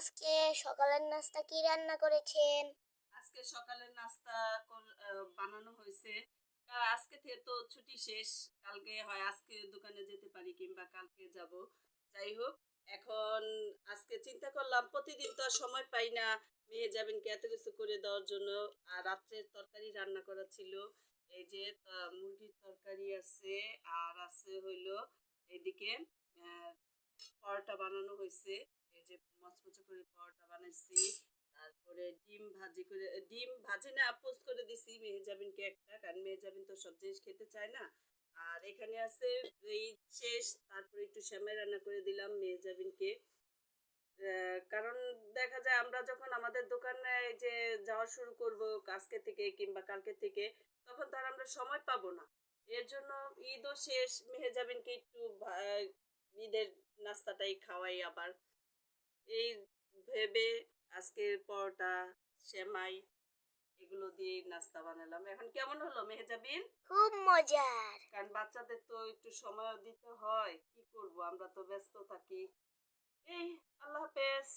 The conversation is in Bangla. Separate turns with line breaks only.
আজকে সকালের নাস্তা কি রান্না করেছেন?
আজকে সকালের নাস্তা বানানো হয়েছে। আজকে থেকে তো ছুটি শেষ। কালকে হয় আজকে দোকানে যেতে পারি কিংবা কালকে যাব। যাই হোক, এখন আজকে চিন্তা করলাম প্রতিদিন তো আর সময় পাই না মেহেজাবিনকে এত কিছু করে দেওয়ার জন্য। আর রাত্রের তরকারি রান্না করা ছিল। এই যে মুরগির তরকারি আছে, আর আছে হইলো এদিকে আ পরোটা বানানো হইছে। এই যে মচমচে করে পরোটা বানাইছি। তারপরে ডিম ভাজি না পোস্ট করে দিছি মেহেজাবিনকে একটা, কারণ মেহেজাবিন তো সব জিনিস খেতে চায় না। আর এখানে আছে এই শেষ, তারপরে একটু সেমাই রান্না করে দিলাম মেহেজাবিনকে। কারণ দেখা যায় আমরা যখন আমাদের দোকানে এই যে যাওয়া শুরু করব আজকে থেকে কিংবা কালকে থেকে, তখন তো আর আমরা সময় পাবো না। এর জন্য ঈদও শেষ, মেহেজাবিনকে একটু ঈদের নাস্তাটাই খাওয়াই আবার। এই ভেবে আজকের পরোটা, সেমাই এগুলো দিয়ে নাস্তা বানালাম। এখন কেমন হলো মেহেজাবিন?
খুব মজার।
কারণ বাচ্চাদের তো একটু সময়ও দিতে হয়। কি করব, আমরা তো ব্যস্ত থাকি। এই, আল্লাহ হাফেজ।